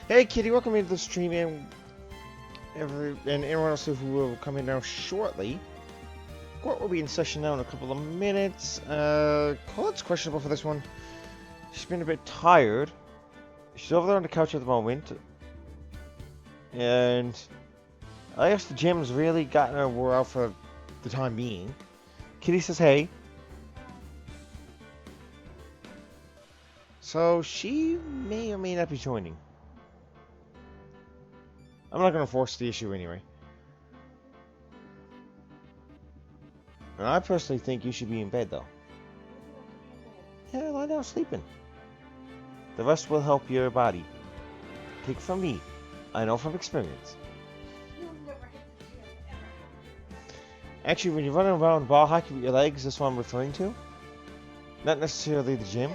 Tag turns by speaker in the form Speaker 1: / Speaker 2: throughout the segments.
Speaker 1: Hey Kitty, welcome into the stream and everyone else who will come in now shortly. Court will be in session now in a couple of minutes. Colette's questionable for this one. She's been a bit tired. She's over there on the couch at the moment. And I guess the gym's really gotten her wore out for the time being. Kitty says hey. So she may or may not be joining. I'm not going to force the issue anyway. And I personally think you should be in bed though. Yeah, lie down sleeping. The rest will help your body. Take it from me. I know from experience. Actually, when you're running around ball hockey with your legs, that's what I'm referring to. Not necessarily the gym.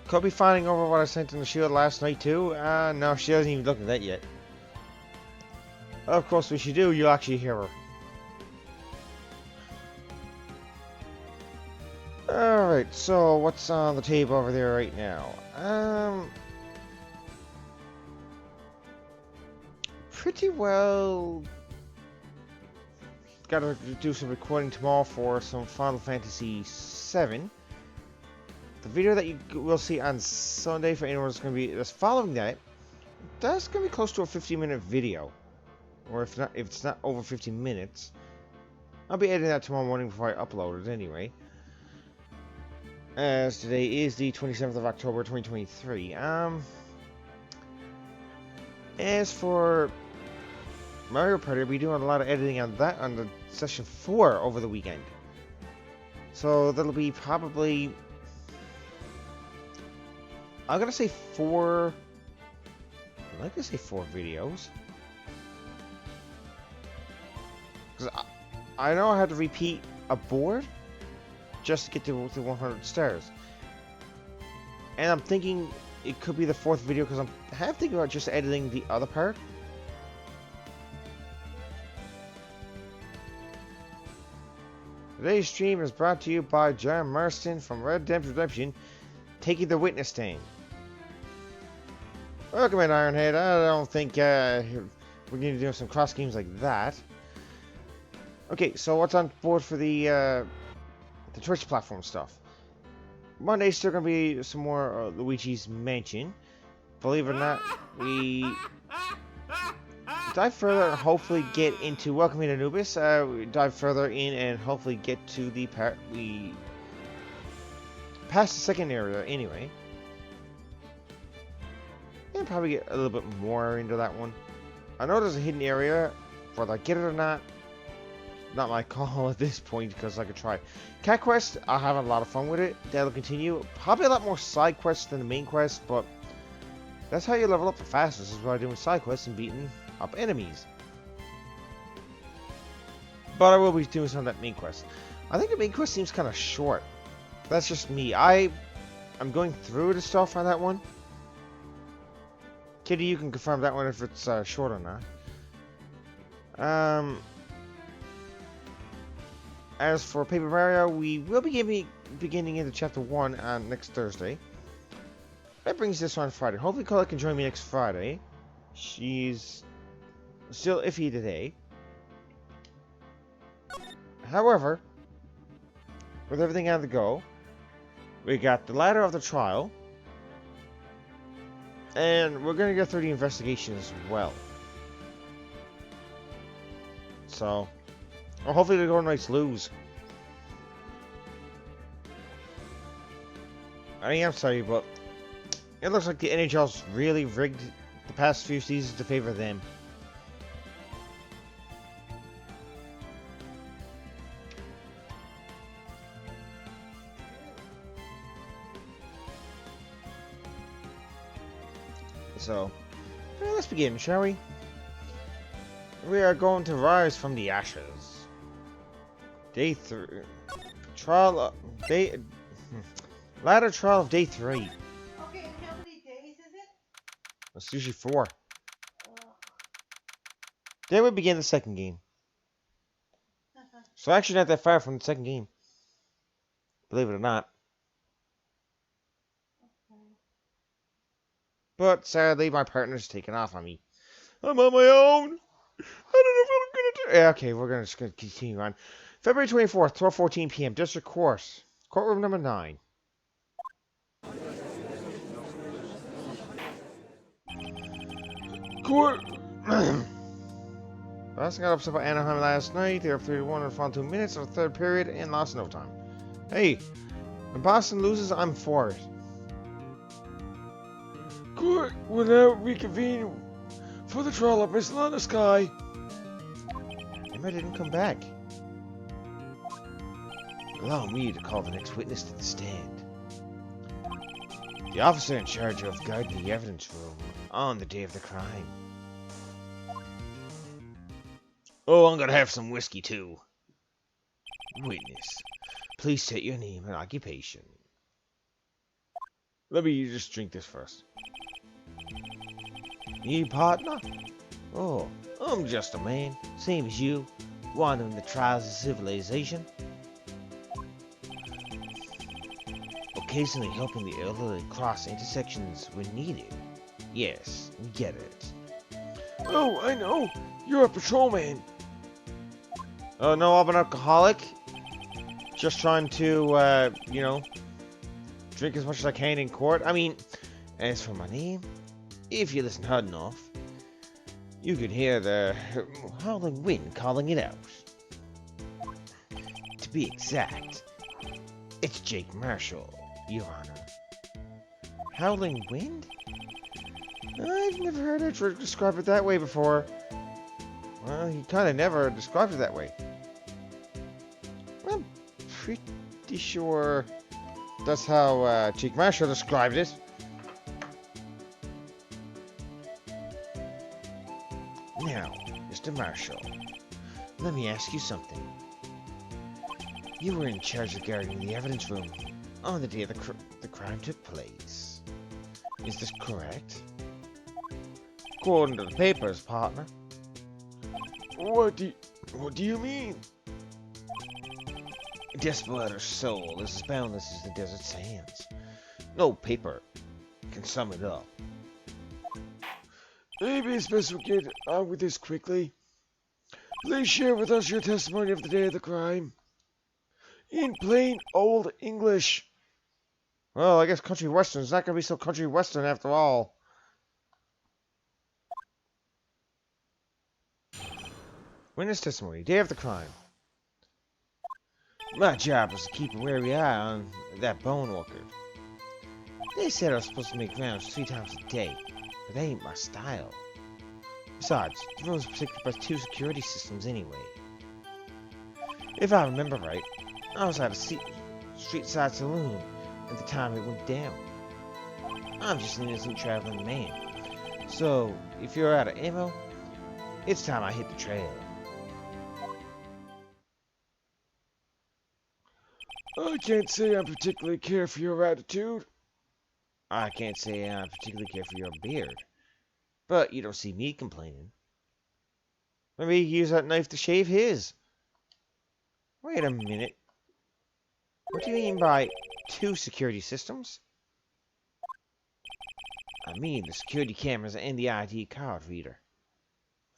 Speaker 1: Could be finding over what I sent in the shield last night too. No, she hasn't even looked at that yet. Of course, when she do, you'll actually hear her. Alright, so what's on the table over there right now? Pretty well. Gotta do some recording tomorrow for some Final Fantasy VII. The video that you will see on Sunday for anyone that's following that's gonna be close to a 50-minute video, or if it's not over 50 minutes. I'll be editing that tomorrow morning before I upload it anyway. As today is the 27th of October 2023. As for Mario Party, I'll be doing a lot of editing on that on the session 4 over the weekend. So that'll be probably, I'm gonna say 4. I'd like to say 4 videos. Because I know I had to repeat a board just to get to the 100 stars. And I'm thinking it could be the 4th video because I'm half thinking about just editing the other part. Today's stream is brought to you by John Marston from Red Dead Redemption, taking the witness stand. Welcome in, Ironhead. I don't think we're going to do some cross games like that. Okay, so what's on board for the Twitch platform stuff? Monday's still going to be some more Luigi's Mansion. Believe it or not, we dive further and hopefully get into Welcome to Anubis. We dive further in and hopefully get to the part we passed the second area anyway. And probably get a little bit more into that one. I know there's a hidden area, whether I get it or not my call at this point because I could try. Cat Quest, I'll have a lot of fun with it. That'll continue. Probably a lot more side quests than the main quest, but that's how you level up the fastest, is by doing side quests and beating up enemies. But I will be doing some of that main quest. I think the main quest seems kind of short. That's just me. I'm going through the stuff on that one. Kitty, you can confirm that one if it's short or not. As for Paper Mario, we will be beginning into Chapter 1 on next Thursday. That brings this on Friday. Hopefully Colette can join me next Friday. She's still iffy today. However, with everything on the go, we got the Ladder of the Trial. And we're going to get through the investigation as well. So, well, hopefully the Golden Knights lose. I am sorry, but it looks like the NHL's really rigged the past few seasons to favor them. So, well, let's begin, shall we? We are going to rise from the ashes. Day 3. Ladder trial of day 3.
Speaker 2: Okay, and how many days is it?
Speaker 1: It's usually 4. Then we begin the second game. So actually not that far from the second game. Believe it or not. But sadly, my partner's taken off on me. I'm on my own. I don't know what I'm gonna do. Yeah, okay, we're just gonna continue on. February 24th, 12:14 p.m. District Court, courtroom number 9. Court. Boston got upset by Anaheim last night. They were up 3-1 in the final 2 minutes of the third period and lost in overtime. Hey, when Boston loses, I'm for it. Court will now reconvene for the trial of Miss Lana Sky. Emma didn't come back. Allow me to call the next witness to the stand. The officer in charge of guarding the evidence room on the day of the crime. Oh, I'm gonna have some whiskey too. Witness, please state your name and occupation. Let me just drink this first. Me, partner? Oh, I'm just a man, same as you, wandering the trials of civilization. Occasionally helping the elderly cross intersections when needed. Yes, we get it. Oh, I know. You're a patrolman. Oh, no, I'm an alcoholic. Just trying to, drink as much as I can in court. I mean, as for my name, if you listen hard enough, you can hear the howling wind calling it out. To be exact, it's Jake Marshall, Your Honor. Howling wind? I've never heard it described it that way before. Well, he kind of never described it that way. I'm pretty sure that's how Jake Marshall described it. Now, Mr. Marshall, let me ask you something. You were in charge of guarding the evidence room on the day of the crime took place. Is this correct? According to the papers, partner. What do you mean? A desperate soul is as boundless as the desert sands. No paper can sum it up. Maybe it's best we get on with this quickly. Please share with us your testimony of the day of the crime. In plain old English. Well, I guess country western is not going to be so country western after all. Witness testimony, day of the crime. My job was to keep a wary eye on that bone orchard. They said I was supposed to make rounds 3 times a day, but that ain't my style. Besides, the room was protected by 2 security systems anyway. If I remember right, I was at a street side saloon at the time it went down. I'm just an innocent traveling man. So, if you're out of ammo, it's time I hit the trail. I can't say I particularly care for your attitude. I can't say I particularly care for your beard. But you don't see me complaining. Maybe he used that knife to shave his. Wait a minute. What do you mean by 2 security systems? I mean the security cameras and the ID card reader.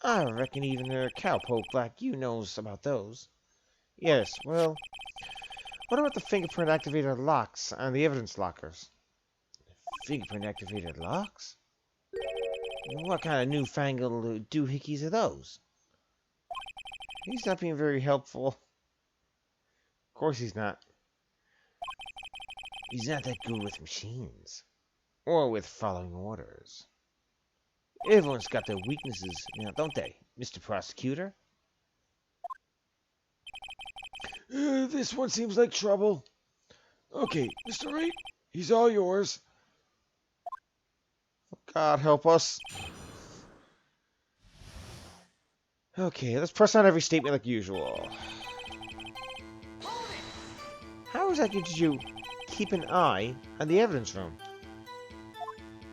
Speaker 1: I reckon even a cowpoke like you knows about those. Yes, well, what about the fingerprint activated locks and the evidence lockers? Fingerprint activated locks? What kind of newfangled doohickeys are those? He's not being very helpful. Of course he's not. He's not that good with machines. Or with following orders. Everyone's got their weaknesses, now, don't they, Mr. Prosecutor? This one seems like trouble. Okay, Mr. Wright, he's all yours. God help us. Okay, let's press on every statement like usual. How exactly did you keep an eye on the evidence room?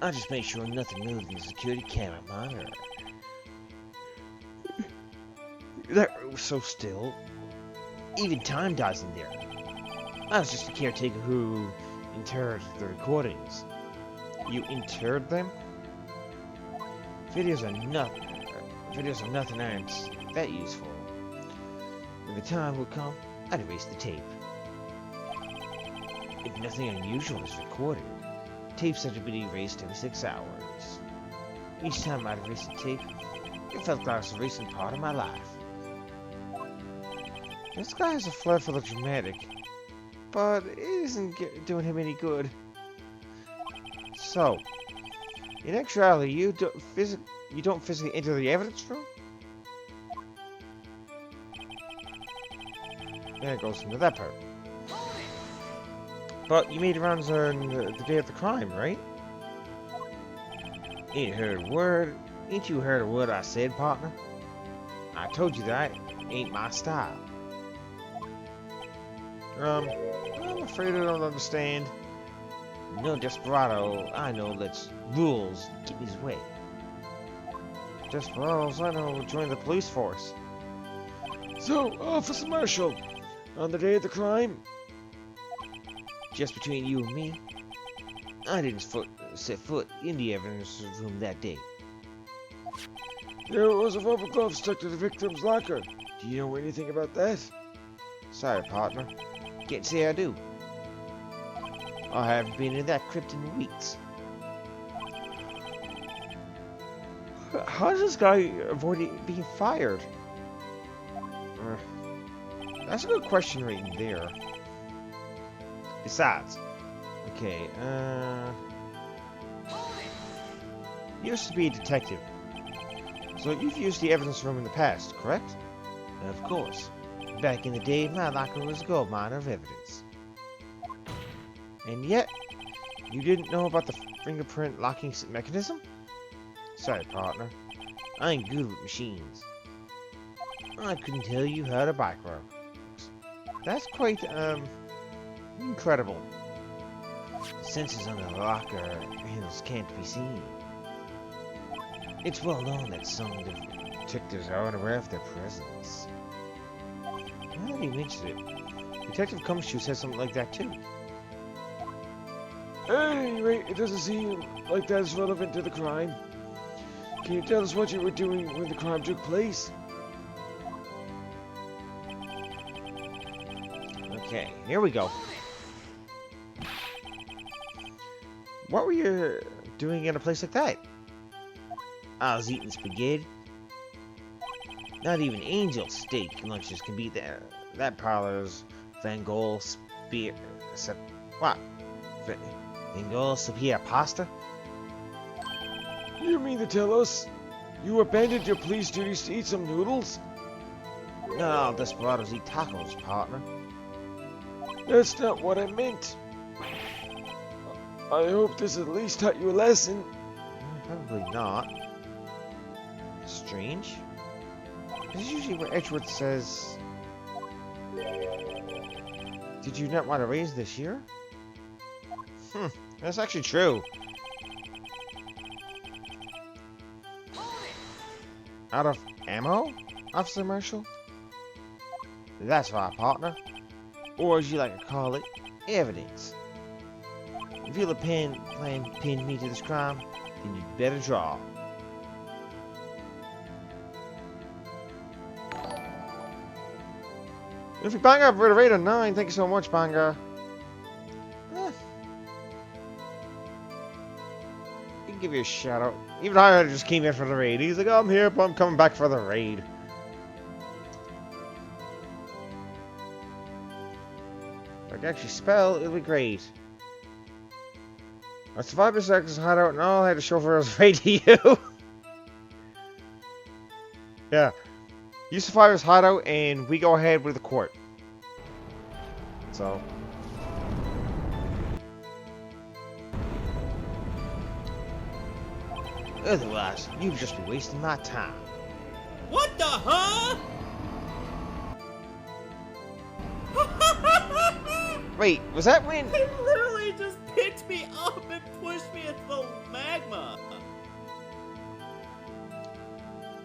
Speaker 1: I just made sure nothing moved in the security camera monitor. That room was so still. Even time dies in there. I was just a caretaker who interred the recordings. You interred them? Videos of nothing aren't that useful. When the time will come, I'd erase the tape. If nothing unusual is recorded, tapes have to be erased every 6 hours. Each time I'd erase the tape, it felt like I was erasing part of my life. This guy has a flair for the dramatic, but it isn't doing him any good. So, in actuality, you don't physically enter the evidence room? Then it goes into that part. But you made rounds on the day of the crime, right? Ain't you heard a word I said, partner? I told you that ain't my style. I'm afraid I don't understand. No desperado I know lets rules get in his way. Desperados I know join the police force. So, Officer Marshall, on the day of the crime, just between you and me, I didn't set foot in the evidence room that day. There was a rubber glove stuck to the victim's locker. Do you know anything about that? Sorry, partner. Can't say I do. I haven't been in that crypt in weeks. How does this guy avoid being fired? That's a good question right there. Besides, okay, you used to be a detective, so you've used the evidence room in the past, correct? Of course. Back in the day, my locker was a gold mine of evidence. And yet, you didn't know about the fingerprint locking mechanism? Sorry, partner. I ain't good with machines. I couldn't tell you how the bike works. That's quite, incredible. The sensors on the locker handles can't be seen. It's well known that some detectives are unaware of their presence. Now that you mention it, Detective Cumshoe says something like that too. At any rate, it doesn't seem like that is relevant to the crime. Can you tell us what you were doing when the crime took place? Okay, here we go. What were you doing in a place like that? I was eating spaghetti. Not even angel steak lunches can beat that parlor's Vangol spear. What? Vangol spear pasta? You mean to tell us you abandoned your police duties to eat some noodles? Not all desperados eat tacos, partner. That's not what I meant. I hope this at least taught you a lesson. Probably not. Strange. This is usually where Edgeworth says, did you not want to raise this year? That's actually true. Out of ammo, Officer Marshall? That's right, partner. Or as you like to call it, evidence. If you'll plan pin me to this crime, then you'd better draw. If you bang up for a rate of 9, thank you so much, Banga. He can give you a shout out. Even I just came in for the raid. He's like, oh, I'm here, but I'm coming back for the raid. If I can actually spell, it'll be great. I survived this X's hideout and all I had to show for was raid to you. Yeah. You survive his hideout and we go ahead with the court. So. Otherwise, you'd just be wasting my time.
Speaker 3: What the huh?
Speaker 1: Wait, was that when?
Speaker 3: He literally just picked me up and pushed me into the magma.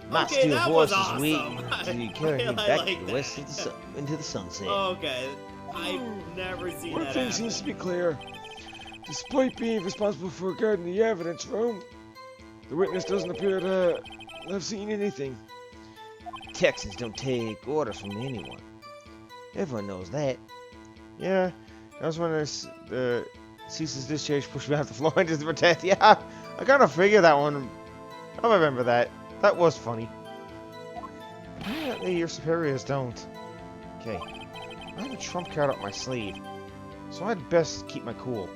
Speaker 1: My
Speaker 3: Okay,
Speaker 1: steel
Speaker 3: that
Speaker 1: horse
Speaker 3: was
Speaker 1: is
Speaker 3: awesome.
Speaker 1: waiting to carry me
Speaker 3: I
Speaker 1: back
Speaker 3: like
Speaker 1: to the
Speaker 3: that.
Speaker 1: west of into the sunset.
Speaker 3: Okay, I've never seen
Speaker 4: One
Speaker 3: that
Speaker 4: thing
Speaker 3: happen.
Speaker 4: seems to be clear. Despite being responsible for guarding the evidence room,
Speaker 1: The witness doesn't appear to have seen anything. Texans don't take orders from anyone. Everyone knows that. Yeah, that was when the ceases discharge pushed me off the floor into the protest. Yeah, I kind of figured that one. I remember that. That was funny. Apparently your superiors don't. Okay, I have a trump card up my sleeve, so I'd best keep my cool.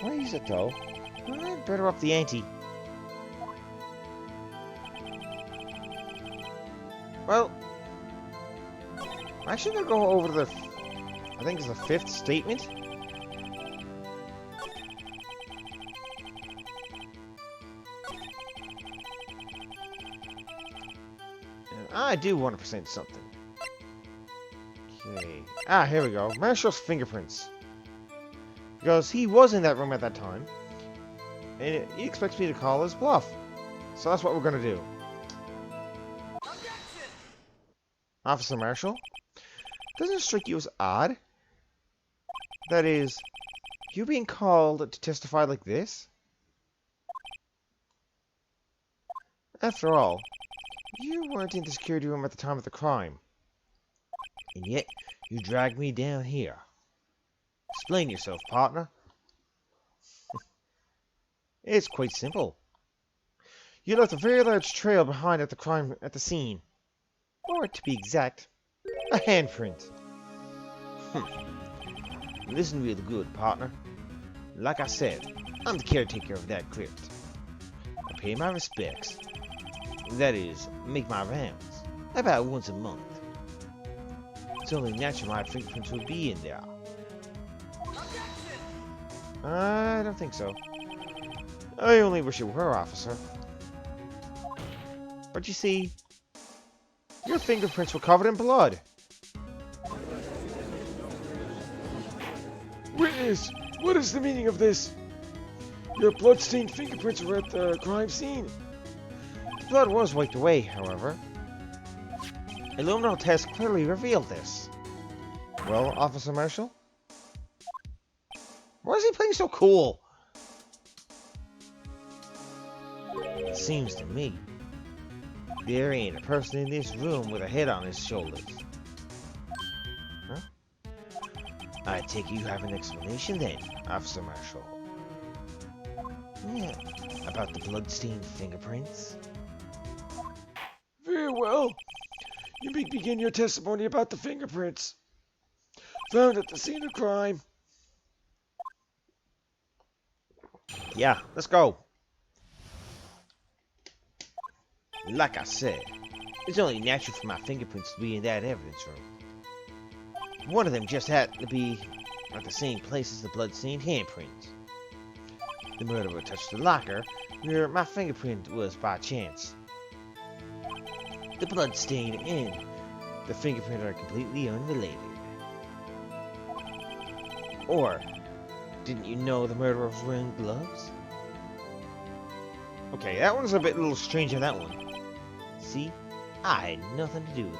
Speaker 1: Why use it though? I'd better up the ante. Well, I'm actually gonna go over the, I think it's the 5th statement. And I do want to present something. Okay. Ah, here we go. Marshall's fingerprints. Because he was in that room at that time. And he expects me to call his bluff. So that's what we're gonna do. Officer Marshall? Doesn't it strike you as odd? That is, you being called to testify like this? After all, you weren't in the security room at the time of the crime. And yet, you dragged me down here. Explain yourself, partner. It's quite simple. You left a very large trail behind at the scene. Or, to be exact, a handprint. Listen real good, partner. Like I said, I'm the caretaker of that crypt. I pay my respects. That is, make my rounds. About once a month. It's only natural my fingerprints would be in there. I don't think so. I only wish it were, officer. But you see, your fingerprints were covered in blood. Witness, what is the meaning of this? Your blood-stained fingerprints were at the crime scene. The blood was wiped away, however. A luminal test clearly revealed this. Well, Officer Marshall? Why is he playing so cool? It seems to me there ain't a person in this room with a head on his shoulders. Huh? I take it you have an explanation then, Officer Marshall. Yeah, about the blood-stained fingerprints? Very well. You may begin your testimony about the fingerprints found at the scene of crime. Yeah, let's go. Like I said, it's only natural for my fingerprints to be in that evidence room. One of them just had to be at the same place as the blood-stained handprint. The murderer touched the locker where my fingerprint was by chance. The blood stain and the fingerprint are completely unrelated. Or, didn't you know the murderer was wearing gloves? Okay, that one's a little strange on that one. See, I had nothing to do with it.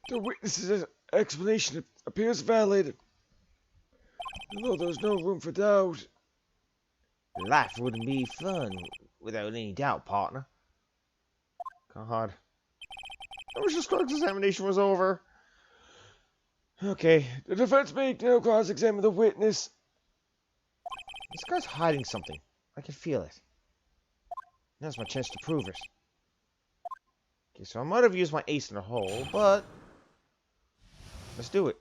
Speaker 1: The witness's explanation appears valid. Although there's no room for doubt. Life wouldn't be fun without any doubt, partner. God. I wish this cross-examination was over. Okay, the defense may now cross-examine the witness. This guy's hiding something. I can feel it. Now's my chance to prove it. Okay, so I might have used my ace in the hole, but let's do it.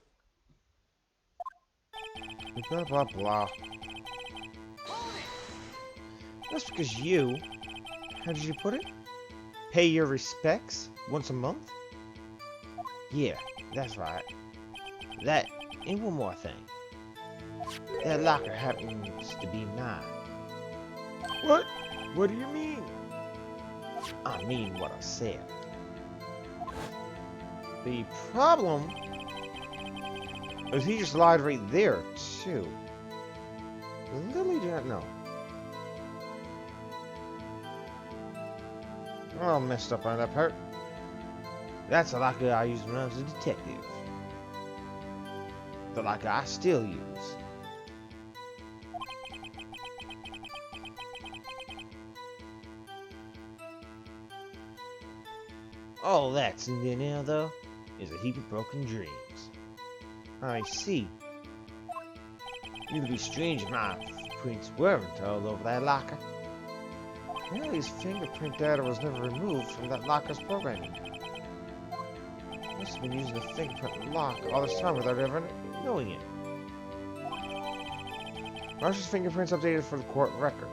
Speaker 1: Blah, blah, blah. That's because you, how did you put it? Pay your respects once a month? Yeah, that's right. That, and one more thing. That locker happens to be mine. What? What do you mean? I mean what I said. The problem is he just lied right there, too. I really do not know. I'm all messed up on that part. That's a locker I used when I was a detective. The locker I still use. All that's in there now, though, is a heap of broken dreams. I see. It'd be strange if my prints weren't all over that locker. Ellie's fingerprint data was never removed from that locker's programming. Must have been using the fingerprint lock all this time without ever knowing it. Marshall's fingerprints updated for the court record.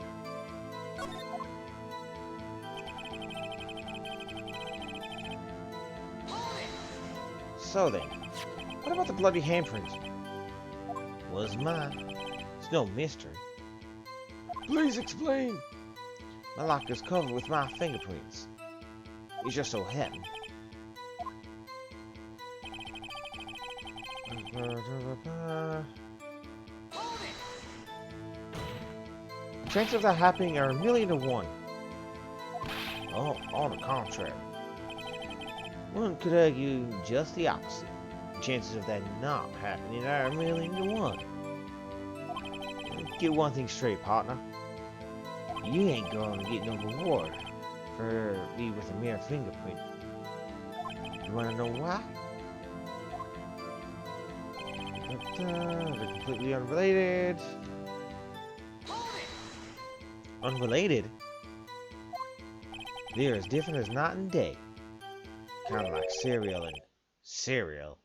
Speaker 1: So then, what about the bloody handprint? Was mine. It's no mystery. Please explain. My locker's covered with my fingerprints. It just so happened. Chances of that happening are 1,000,000 to 1. Oh, on the contrary. One could argue just the opposite. The chances of that not happening are 1,000,000 to 1. Get one thing straight, partner. You ain't gonna get no reward for me with a mere fingerprint. You wanna know why? They're completely unrelated. Unrelated? They're as different as night and day. Kind of like cereal and cereal.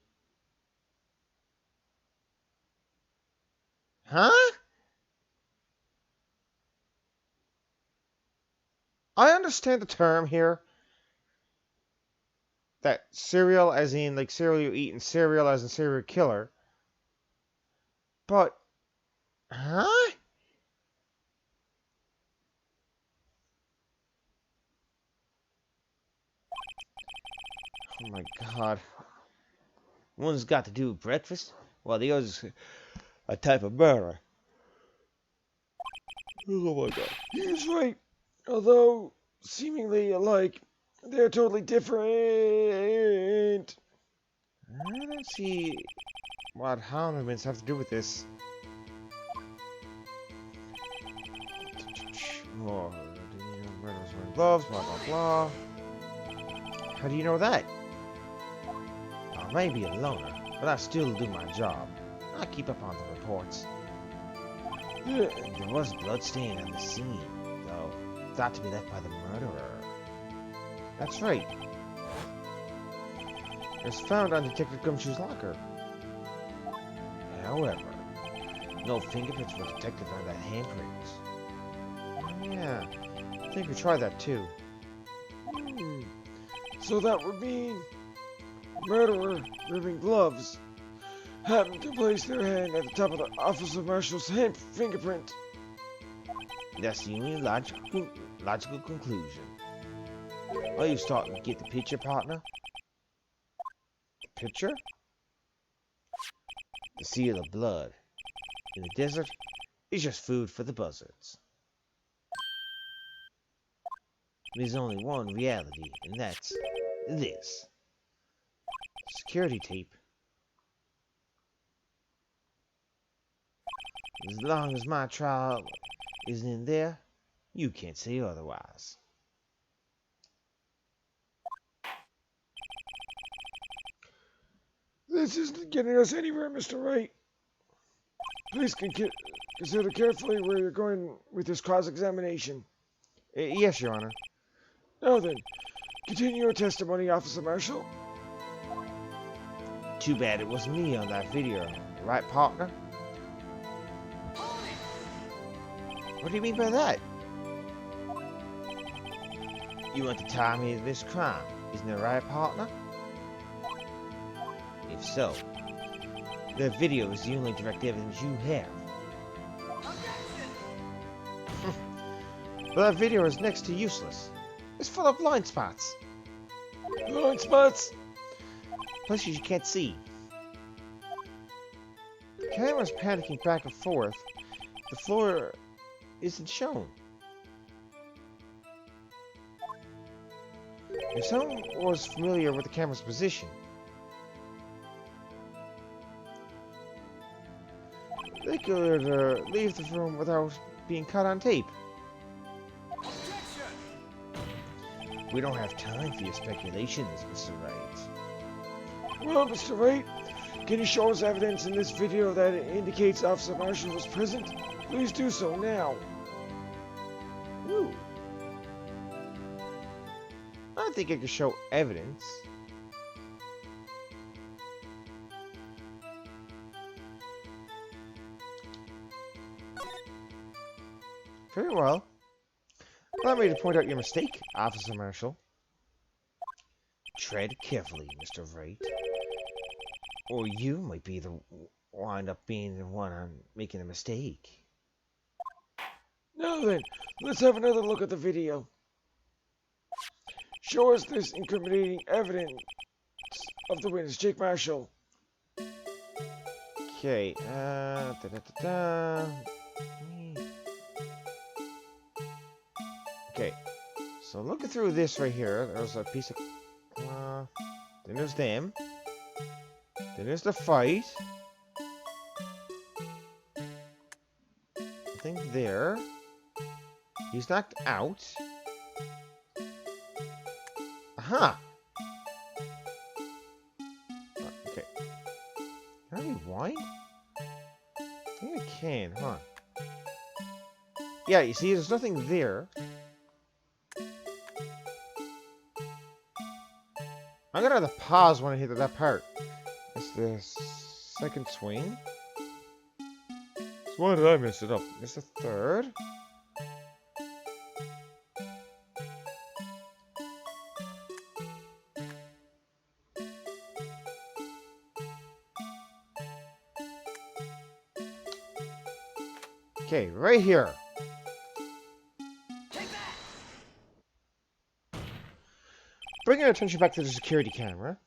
Speaker 1: Huh? I understand the term here. That cereal as in like cereal you eat and cereal as in serial killer. But, huh? Oh my god. One's got to do with breakfast, while the other's a type of murder. Oh my god. He's right. Although, seemingly alike, they're totally different. I don't see what ornaments have to do with this. Oh, murderers wearing gloves, blah blah blah. How do you know that? I may be a loner, but I still do my job. I keep up on the reports. There was blood stain on the scene, though thought to be left by the murderer. That's right. It was found on Detective Gumshoe's locker. However, no fingerprints were detected on that handprint. Yeah, I think we tried that too. So that would mean murderer wearing gloves happened to place their hand at the top of the Officer Marshal's hand fingerprint. That's the only logical conclusion. Are you starting to get the picture, partner? The picture? The sea of the blood in the desert is just food for the buzzards. There's only one reality, and that's this. Security tape. As long as my trial isn't in there, you can't say otherwise. This isn't getting us anywhere, Mr. Wright. Please consider carefully where you're going with this cross-examination. Yes, Your Honor. Now then, continue your testimony, Officer Marshall. Too bad it wasn't me on that video, right, partner? What do you mean by that? You want to tie me to this crime, isn't that right, partner? If so, that video is the only direct evidence you have. But that video is next to useless. It's full of blind spots. Blind spots? Places you can't see. The camera's panicking back and forth. The floor isn't shown. If someone was familiar with the camera's position, they could leave the room without being caught on tape. We don't have time for your speculations, Mr. Wright.
Speaker 4: Well, Mr. Wright, can you show us evidence in this video that indicates Officer Marshall was present? Please do so now.
Speaker 1: Ooh. I don't think I can show evidence. Very well. Allow me to point out your mistake, Officer Marshall. Tread carefully, Mr. Wright. Or you might be the wind up being the one on making a mistake.
Speaker 4: Now then, let's have another look at the video. Show us this incriminating evidence of the witness, Jake Marshall.
Speaker 1: Okay, Okay, so looking through this right here, there's a piece of... then there's them. Then there's the fight. Nothing there. He's knocked out. Aha! Okay. Can I rewind? I think I can, huh? Yeah, you see, there's nothing there. I'm gonna have to pause when I hit that part. It's the second swing. So why did I mess it up? It's the third. Okay, right here. Bringing our attention back to the security camera.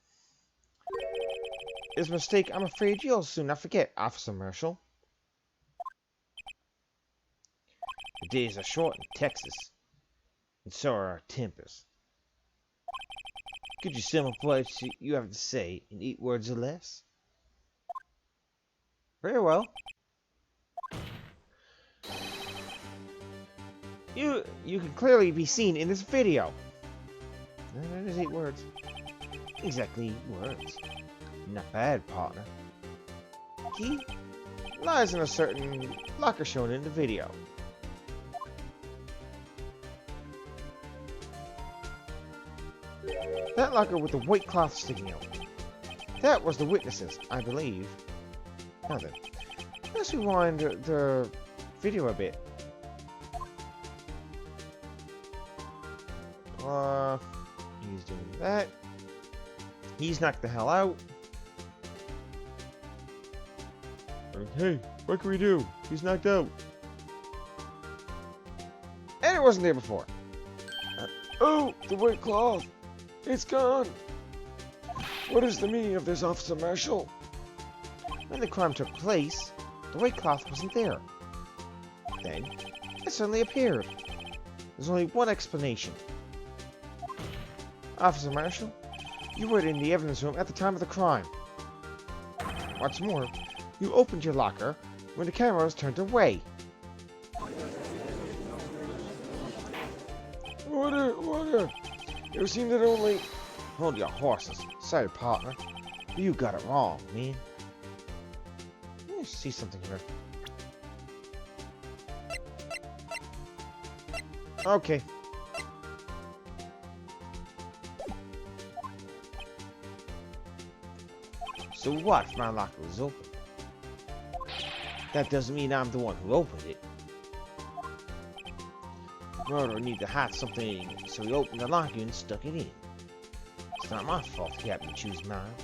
Speaker 1: Is a mistake I'm afraid you'll soon not forget, Officer Marshall. The days are short in Texas, and so are our tempers. Could you sum up what you have to say in 8 words or less? Very well. You can clearly be seen in this video. That is 8 words. Exactly 8 words. Not bad, partner. Key lies in a certain locker shown in the video. That locker with the white cloth sticking out. That was the witnesses, I believe. Now then, let's rewind the video a bit. He's doing that. He's knocked the hell out. Hey, what can we do? He's knocked out. And it wasn't there before.
Speaker 4: Oh, the white cloth. It's gone. What is the meaning of this, Officer Marshall?
Speaker 1: When the crime took place, the white cloth wasn't there. Then, it suddenly appeared. There's only one explanation. Officer Marshall, you were in the evidence room at the time of the crime. What's more, you opened your locker when the camera was turned away.
Speaker 4: Order! It would seem that only...
Speaker 1: Hold your horses. Sorry, partner. You got it wrong, man. Let me see something here. Okay. So what if my locker was open? That doesn't mean I'm the one who opened it. The murderer needed to hide something, so he opened the locker and stuck it in. It's not my fault he happened to choose mine.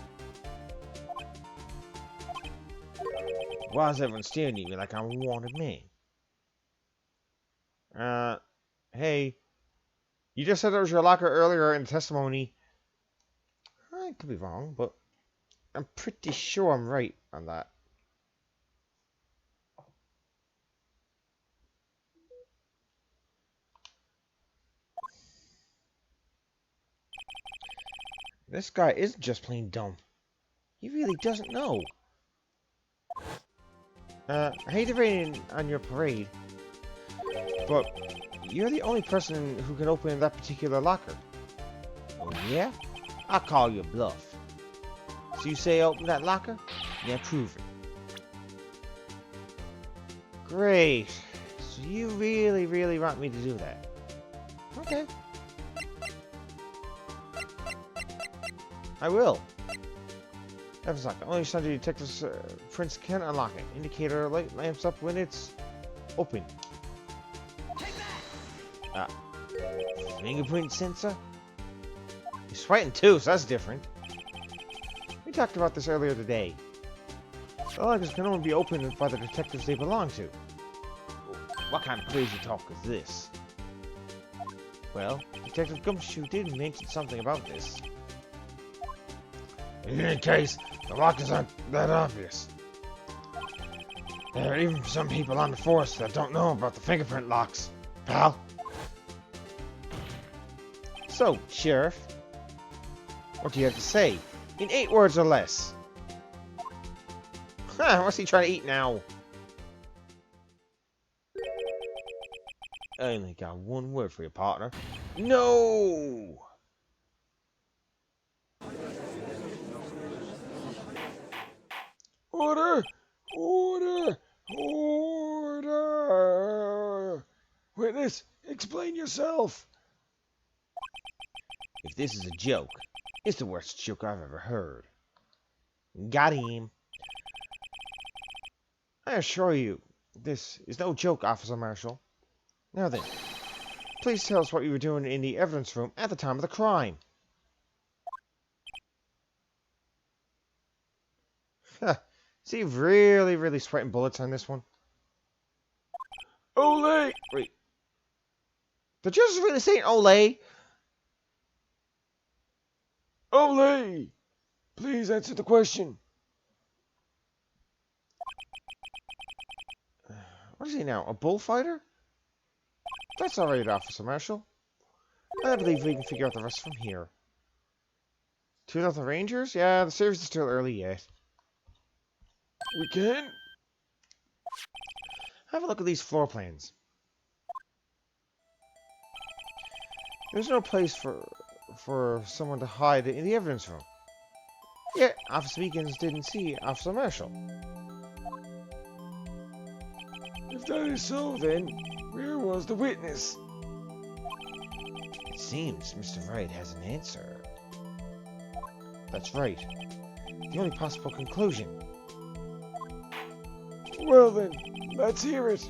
Speaker 1: Why is everyone staring at me like I'm a wanted man? Hey. You just said it was your locker earlier in the testimony. I could be wrong, but I'm pretty sure I'm right on that. This guy isn't just plain dumb. He really doesn't know. I hate to rain on your parade, but you're the only person who can open that particular locker. Oh yeah? I'll call your bluff. So you say open that locker? Yeah, prove it. Great. So you really, really want me to do that? Okay. I will. Heaven's Lock. Only Sunday detectives Prince can unlock it. Indicator light lamps up when it's open. Ah. Fingerprint sensor? He's fighting too, so that's different. We talked about this earlier today. The lockers can only be opened by the detectives they belong to. What kind of crazy talk is this? Well, Detective Gumshoe did mention something about this. In any case, the lockers aren't that obvious. There are even some people on the force that don't know about the fingerprint locks, pal. So, Sheriff, what do you have to say? In 8 words or less. Huh, what's he trying to eat now? I only got 1 word for you, partner. No!
Speaker 4: Order! Order! Order! Witness, explain yourself.
Speaker 1: If this is a joke, it's the worst joke I've ever heard. Got him. I assure you, this is no joke, Officer Marshall. Now then, please tell us what you were doing in the evidence room at the time of the crime. Huh. Is he really, really sweating bullets on this one?
Speaker 4: Ole!
Speaker 1: Wait. The judge is really saying Olay?
Speaker 4: Ole! Please answer the question.
Speaker 1: What is he now, a bullfighter? That's alright, Officer Marshall. I believe we can figure out the rest from here. 2000 Rangers? Yeah, the series is still early yet.
Speaker 4: We can?
Speaker 1: Have a look at these floor plans. There's no place for someone to hide in the evidence room. Yet, Officer Beacons didn't see Officer Marshall.
Speaker 4: If that is so, then where was the witness?
Speaker 1: It seems Mr. Wright has an answer. That's right. The only possible conclusion.
Speaker 4: Well then, let's hear it.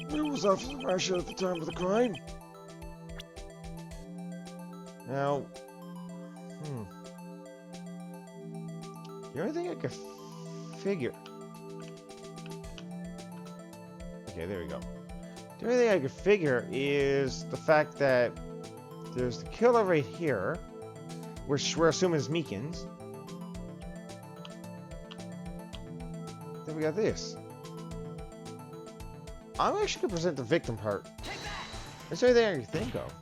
Speaker 4: Where was Officer Marshall at the time of the crime?
Speaker 1: Now, the only thing I could figure... Okay, there we go. The only thing I could figure is the fact that there's the killer right here, which we're assuming is Meekins. Then we got this. I'm actually going to present the victim part. Is there anything I can think of?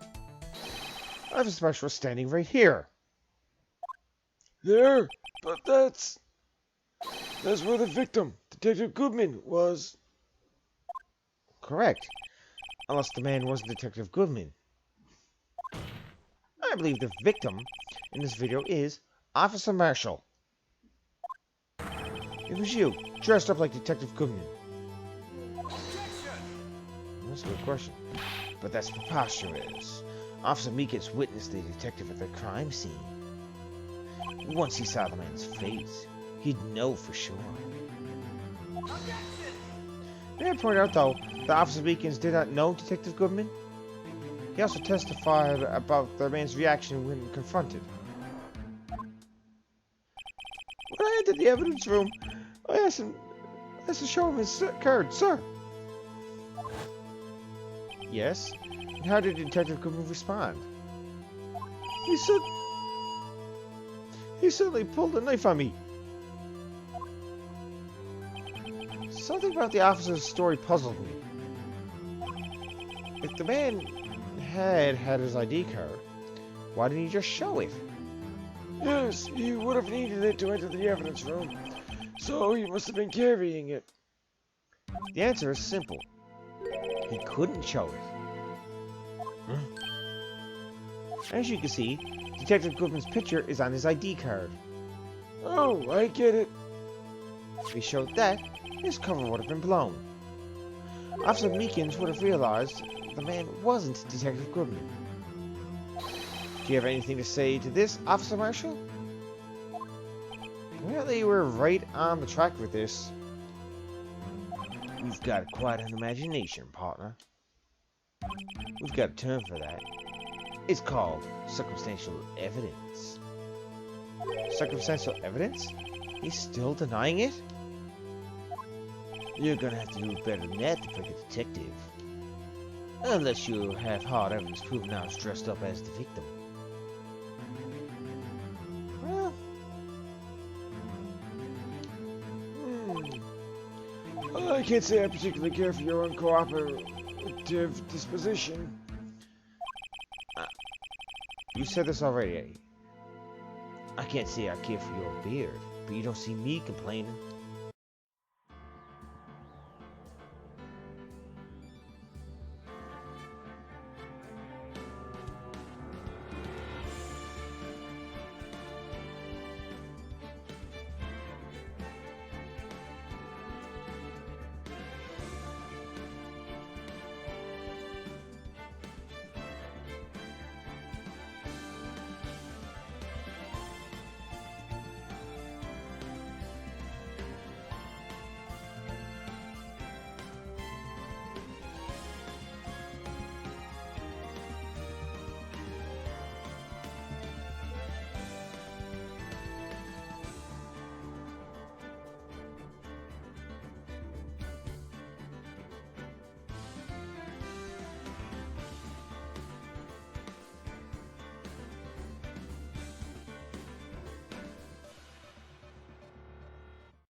Speaker 1: I have a specialist standing right here.
Speaker 4: There? But that's where the victim, Detective Goodman, was.
Speaker 1: Correct. Unless the man wasn't Detective Goodman. I believe the victim in this video is Officer Marshall. It was you, dressed up like Detective Goodman. That's a good question. But that's preposterous. Officer Meekins witnessed the detective at the crime scene. Once he saw the man's face, he'd know for sure. May I point out, though, that Officer Meekins did not know Detective Goodman? He also testified about the man's reaction when confronted. When I entered the evidence room, I asked him to show him his card, sir. Yes? And how did Detective Goodman respond? He suddenly pulled a knife on me. Something about the officer's story puzzled me. If the man had his ID card, why didn't he just show it?
Speaker 4: Yes, he would have needed it to enter the evidence room. So he must have been carrying it.
Speaker 1: The answer is simple. He couldn't show it. As you can see, Detective Goodman's picture is on his ID card.
Speaker 4: Oh, I get it.
Speaker 1: If he showed that, his cover would have been blown. Officer Meekins would have realized the man wasn't Detective Goodman. Do you have anything to say to this, Officer Marshall? Well, you were right on the track with this. We've got quite an imagination, partner. We've got a term for that. It's called circumstantial evidence. Circumstantial evidence? He's still denying it? You're gonna have to do better than that to pick a detective. Unless you have hard evidence proving I was dressed up as the victim. Well...
Speaker 4: I can't say I particularly care for your uncooperative disposition.
Speaker 1: You said this already. I can't say I care for your beard, but you don't see me complaining.